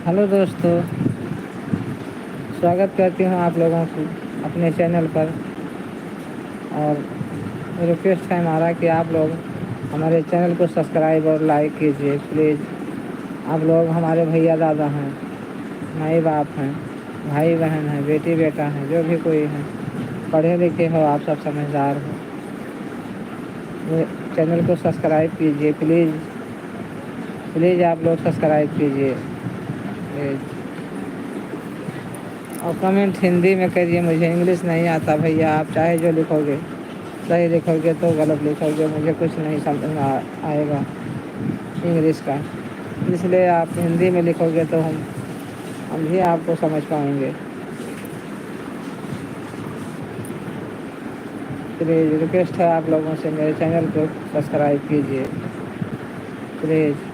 Hello दोस्तों, स्वागत करती हूँ आप लोगों को अपने चैनल पर। और रिक्वेस्ट है हमारा कि आप लोग हमारे चैनल को सब्सक्राइब और लाइक कीजिए प्लीज़। आप लोग हमारे भैया दादा हैं, माई बाप हैं, भाई बहन हैं, बेटी बेटा हैं, जो भी कोई है, पढ़े लिखे हो, आप सब समझदार हो, ये चैनल को सब्सक्राइब कीजिए प्लीज़। प्लीज़ आप लोग सब्सक्राइब कीजिए प्लीज़। और कमेंट हिंदी में करिए, मुझे इंग्लिश नहीं आता भैया। आप चाहे जो लिखोगे सही लिखोगे तो गलत लिखोगे, मुझे कुछ नहीं समझ में आएगा इंग्लिश का। इसलिए आप हिंदी में लिखोगे तो हम भी आपको समझ पाएंगे। प्लीज़ रिक्वेस्ट है आप लोगों से, मेरे चैनल को सब्सक्राइब कीजिए प्लीज़।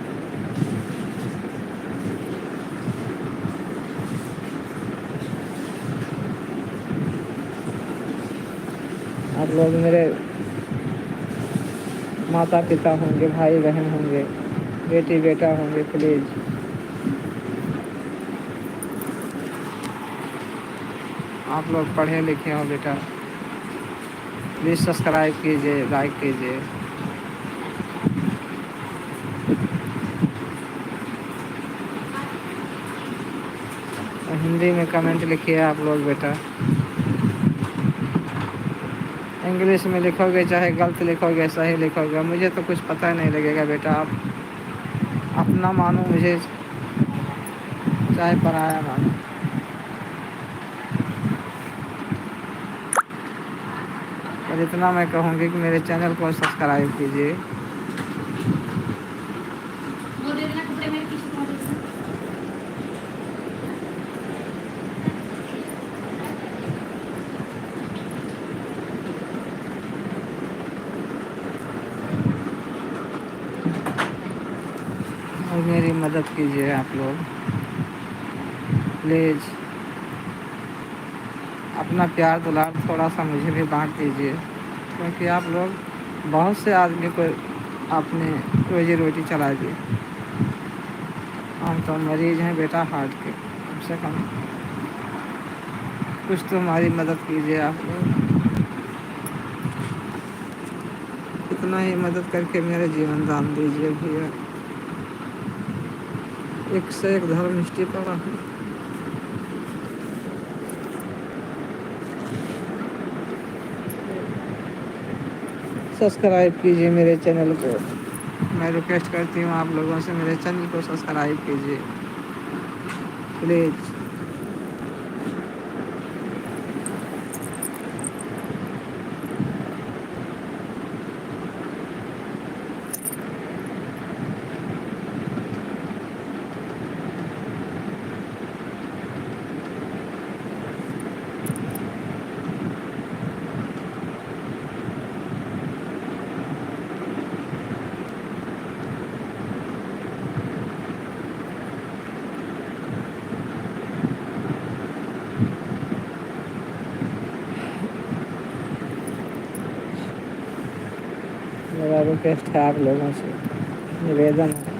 आप लोग मेरे माता पिता होंगे, भाई बहन होंगे, बेटी बेटा होंगे, प्लीज़ आप लोग पढ़े लिखे हो बेटा, प्लीज़ सब्सक्राइब कीजिए, लाइक कीजिए। हिंदी में कमेंट लिखिए आप लोग बेटा। इंग्लिश में लिखोगे चाहे गलत लिखोगे सही लिखोगे, मुझे तो कुछ पता नहीं लगेगा बेटा। आप अपना मानो मुझे, चाहे पराया मानो। और इतना मैं कहूँगी कि मेरे चैनल को सब्सक्राइब कीजिए। और मेरी मदद कीजिए आप लोग प्लीज़। अपना प्यार दुलार थोड़ा सा मुझे भी बांट दीजिए, क्योंकि आप लोग बहुत से आदमी को अपने रोजी रोटी चला दिए। हम तो मरीज हैं बेटा हार्ट के, कम से कम कुछ तो हमारी मदद कीजिए आप लोग। इतना ही मदद करके मेरा जीवन दान दीजिए भैया। एक से एक धर्मनिष्ठी पड़ा है। सब्सक्राइब कीजिए मेरे चैनल को, मैं रिक्वेस्ट करती हूँ आप लोगों से, मेरे चैनल को सब्सक्राइब कीजिए प्लीज़। मेरा रिक्वेस्ट है आप लोगों से, निवेदन है,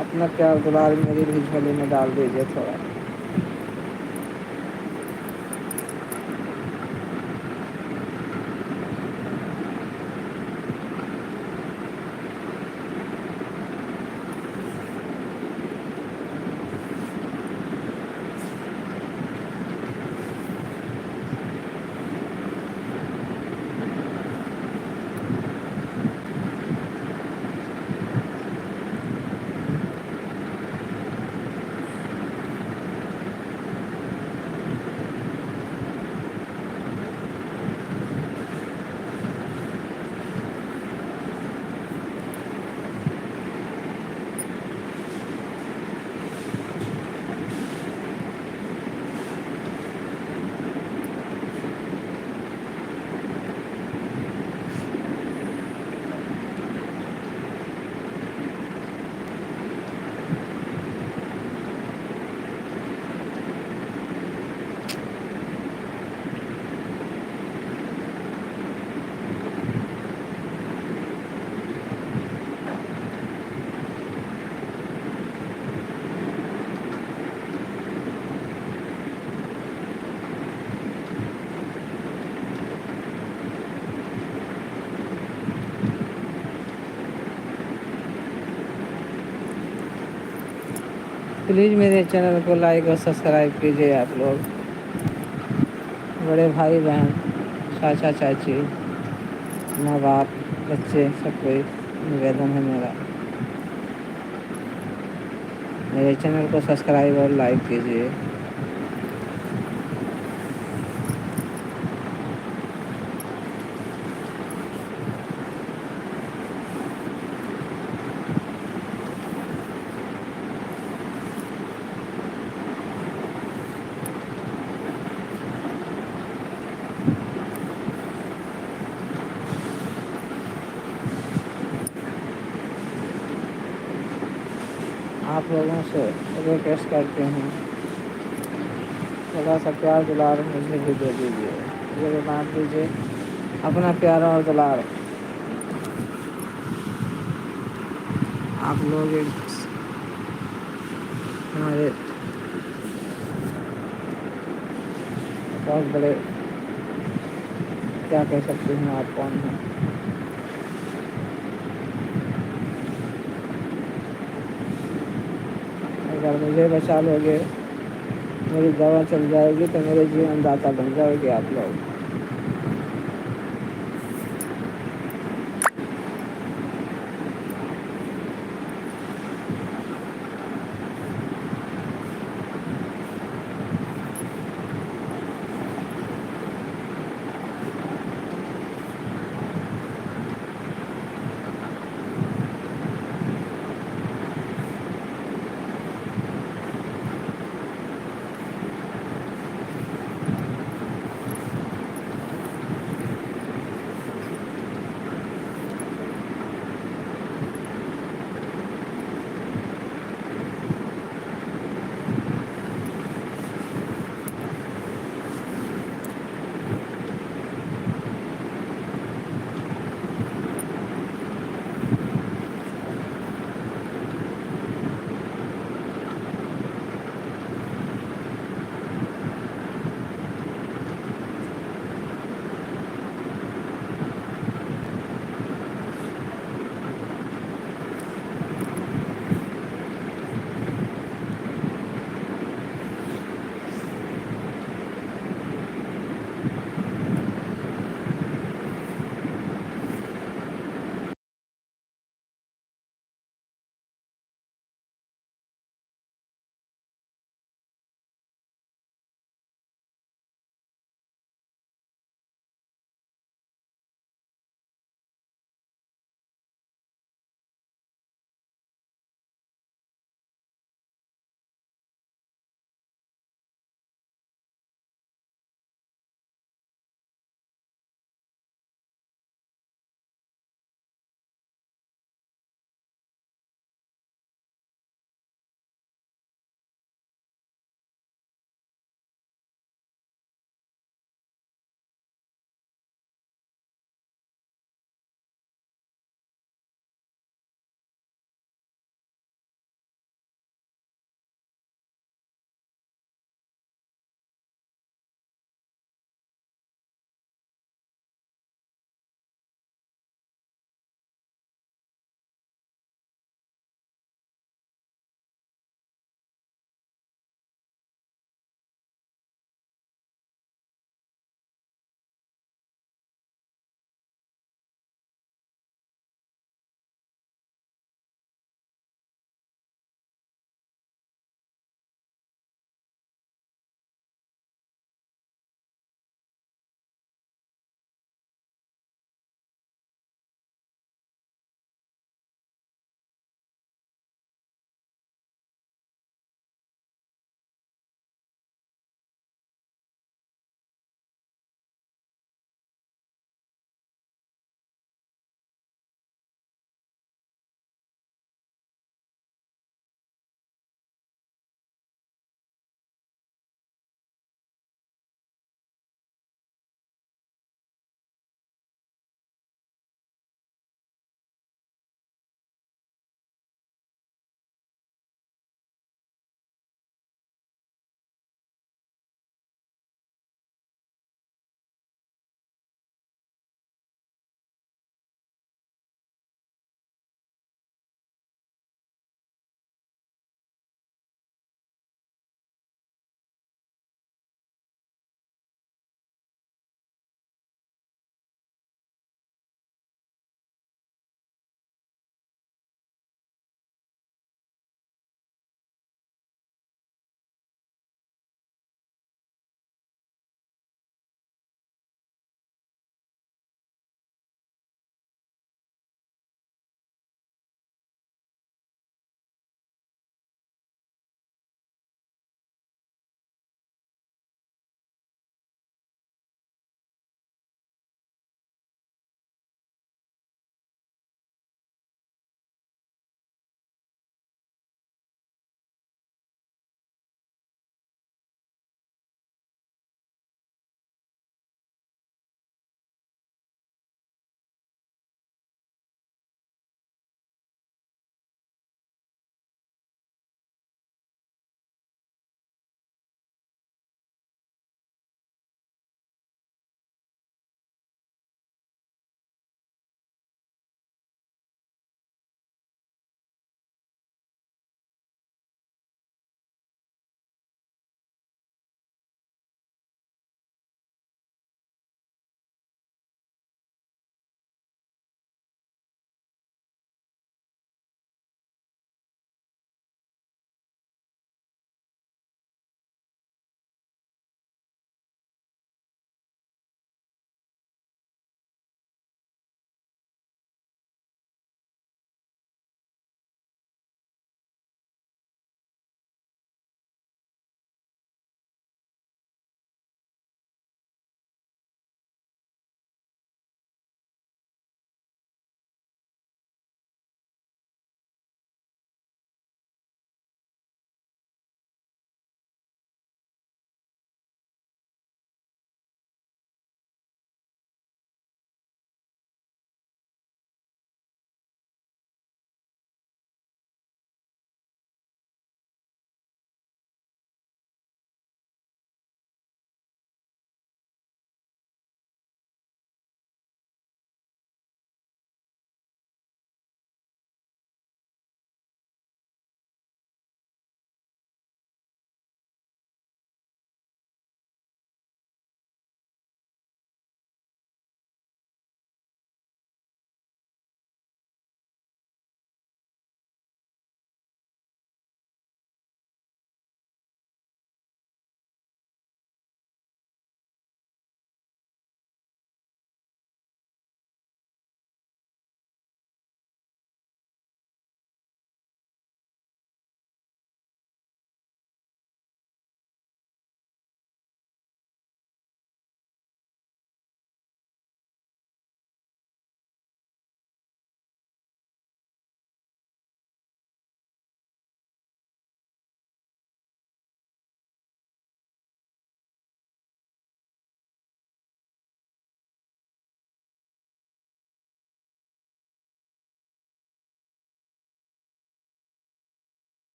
अपना प्यार दुलार मेरी भी झोली में डाल दीजिए थोड़ा। प्लीज़ मेरे चैनल को लाइक और सब्सक्राइब कीजिए आप लोग, बड़े भाई बहन, चाचा चाची, माँ बाप, बच्चे, सब कोई निवेदन है मेरे चैनल को सब्सक्राइब और लाइक कीजिए। आप लोगों से रिक्वेस्ट करते हैं, थोड़ा सा प्यार दुलार मुझे भी दे दीजिए, मुझे भी बांट दीजिए अपना प्यार और दुलार। आप लोग हमारे बहुत बड़े, क्या कह सकते हैं, आप कौन हैं। अगर मुझे बचा लोगे, मेरी दवा चल जाएगी तो मेरे जीवन दाता बन जाओगे आप लोग।